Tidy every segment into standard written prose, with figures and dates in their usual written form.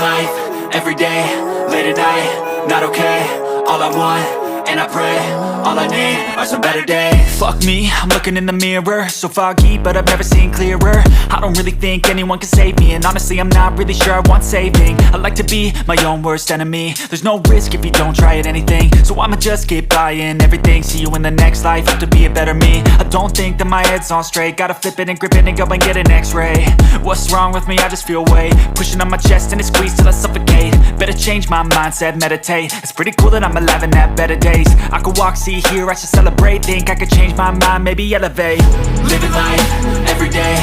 life, every day, late at night, not okay. All I want, and I pray, all I need are some better days. Fuck me, I'm looking in the mirror, so foggy, but I've never seen clearer. I don't really think anyone can save me, and honestly I'm not really sure I want saving. I like to be my own worst enemy. There's no risk if you don't try at anything, so I'ma just keep buying everything. See you in the next life, have to be a better me. I don't think that my head's on straight, gotta flip it and grip it and go and get an x-ray. What's wrong with me? I just feel weight pushing on my chest and it squeezes till I suffocate. Better change my mindset, meditate. It's pretty cool that I'm alive and have better days. I could walk, see, hear, I should celebrate. Think I could change my mind, maybe elevate. Living life, every day,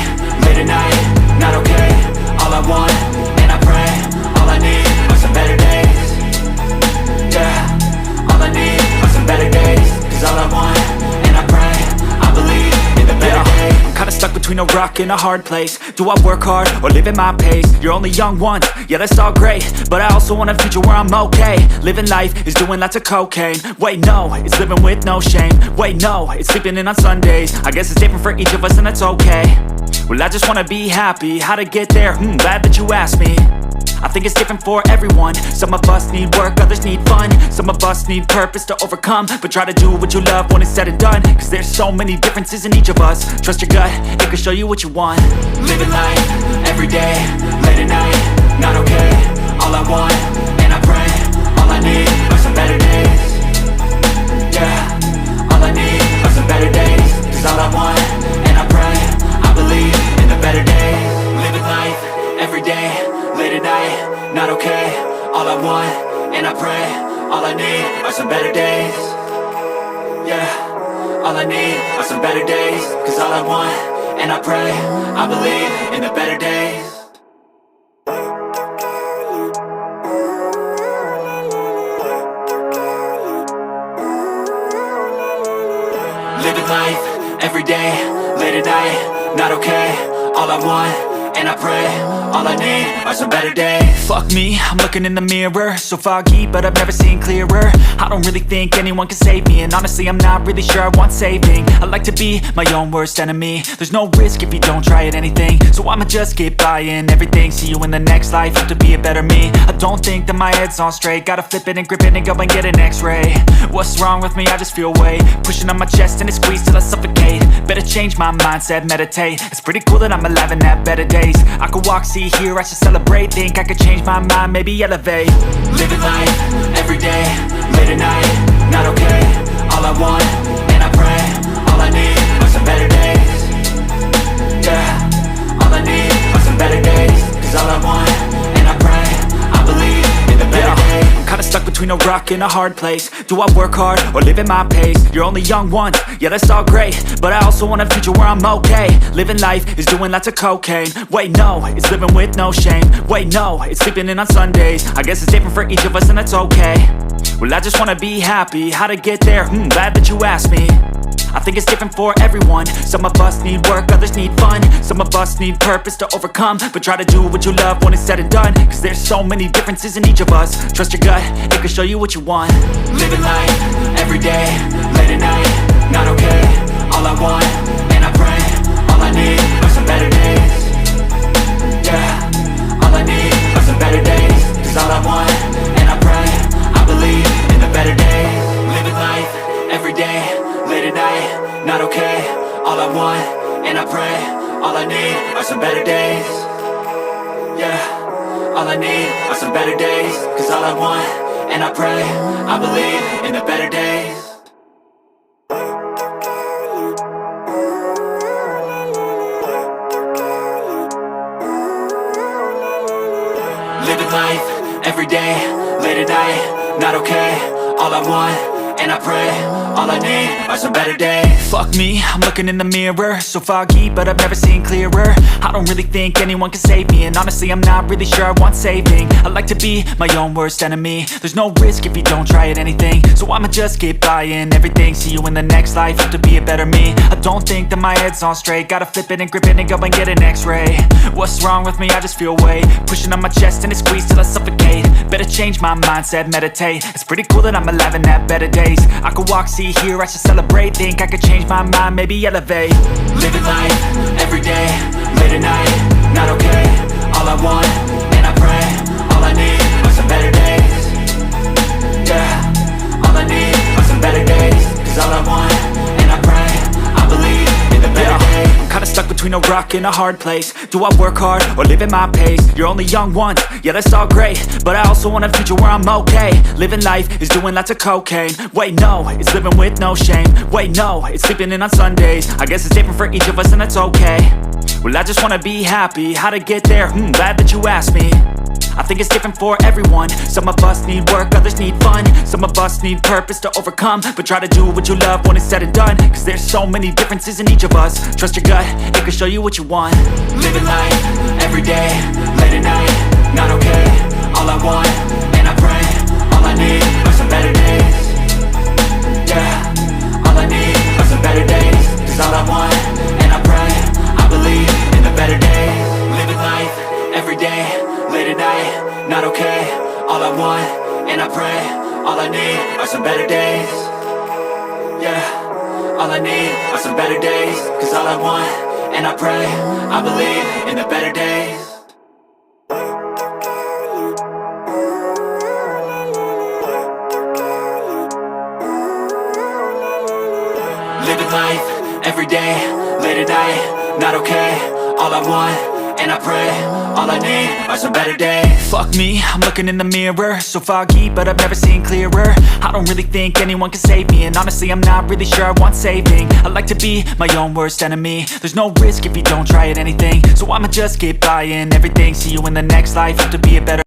late at night, not okay. All I want, and I pray, all I need are some better days. Yeah, all I need are some better days. Cause all I want, and I pray, I believe in the better days. I'm kinda stuck between a rock and a hard place. Do I work hard or live at my pace? You're only young once, yeah that's all great, but I also want a future where I'm okay. Living life is doing lots of cocaine. Wait no, it's living with no shame. Wait no, it's sleeping in on Sundays. I guess it's different for each of us and that's okay. Well I just wanna be happy, how to get there? Glad that you asked me. I think it's different for everyone. Some of us need work, others need fun. Some of us need purpose to overcome. But try to do what you love when it's said and done, cause there's so many differences in each of us. Trust your gut, it can show you what you want. Living life, every day, late at night, not okay. All I want, and I pray, all I need are some better days. Yeah, all I need are some better days. Cause all I want, and I pray, I believe in the better days. Living life, every day, late at night, not okay. All I want, and I pray, all I need are some better days. Yeah, all I need are some better days. Cause all I want, and I pray, I believe in the better days. Living life, every day, late at night, not okay. All I want, and I pray, all I need are some better days. Fuck me, I'm looking in the mirror, so foggy, but I've never seen clearer. I don't really think anyone can save me, and honestly I'm not really sure I want saving. I like to be my own worst enemy. There's no risk if you don't try at anything, so I'ma just keep buying everything. See you in the next life, have to be a better me. I don't think that my head's on straight, gotta flip it and grip it and go and get an x-ray. What's wrong with me? I just feel weight pushing on my chest and it squeezes till I suffocate. Better change my mindset, meditate. It's pretty cool that I'm alive and have better days. I could walk, see, hear, I should celebrate. Think I could change my mind, maybe elevate. Living life, every day, late at night, not okay. All I want, and I pray, all I need are some better days. Yeah, all I need are some better days. Cause all I want, and I pray, I believe in the better days. I'm kinda stuck between a rock and a hard place. Do I work hard or live at my pace? You're only young once, yeah that's all great, but I also want a future where I'm okay. Living life is doing lots of cocaine. Wait no, it's living with no shame. Wait no, it's sleeping in on Sundays. I guess it's different for each of us and that's okay. Well I just wanna be happy, how to get there? Glad that you asked me. I think it's different for everyone. Some of us need work, others need fun. Some of us need purpose to overcome. But try to do what you love when it's said and done, cause there's so many differences in each of us. Trust your gut, it can show you what you want. Living life, every day, late at night, not okay. All I want, and I pray, all I need are some better days. Yeah, all I need are some better days. Cause all I want, and I pray, I believe in the better days. Living life, every day, late at night, not okay. All I want, and I pray, all I need are some better days. Yeah, all I need are some better days. Cause all I want, and I pray, I believe in the better days. Living life, every day, late at night, not okay. All I want, and I pray, all I need are some better days. Fuck me, I'm looking in the mirror, so foggy, but I've never seen clearer. I don't really think anyone can save me, and honestly I'm not really sure I want saving. I like to be my own worst enemy. There's no risk if you don't try at anything, so I'ma just keep buying everything. See you in the next life, have to be a better me. I don't think that my head's on straight, gotta flip it and grip it and go and get an x-ray. What's wrong with me? I just feel weight pushing on my chest and it squeezes till I suffocate. Better change my mindset, meditate. It's pretty cool that I'm alive and have better days. I could walk, see, hear, I should celebrate. Think I could change my mind, maybe elevate. Living life, every day, late at night, not okay. All I want, and I pray, all I better days. Yeah, all I need are some better days. Cause all I want, and I pray, I believe in the better days. I'm kinda stuck between a rock and a hard place. Do I work hard or live at my pace? You're only young once, yeah that's all great, but I also want a future where I'm okay. Living life is doing lots of cocaine. Wait no, it's living with no shame. Wait no, it's sleeping in on Sundays. I guess it's different for each of us and that's okay. Well I just wanna be happy, how to get there? Glad that you asked me. I think it's different for everyone. Some of us need work, others need fun. Some of us need purpose to overcome. But try to do what you love when it's said and done. Cause there's so many differences in each of us. Trust your gut, it can show you what you want. Living life, every day, late at night, not okay. All I want, and I pray, all I need are some better days. Yeah, all I need are some better days. Cause all I want, and I pray, I believe in the better days. Living life, every day, late at night, not okay. All I want, and I pray, all I need are some better days. Yeah, all I need are some better days. Cause all I want, and I pray, I believe in the better days. Living life, every day, late at night, not okay. All I want, and I pray, all I need are some better days. Fuck me, I'm looking in the mirror. So foggy, but I've never seen clearer. I don't really think anyone can save me. And honestly, I'm not really sure I want saving. I like to be my own worst enemy. There's no risk if you don't try at anything. So I'ma just keep buying everything. See you in the next life, have to be a better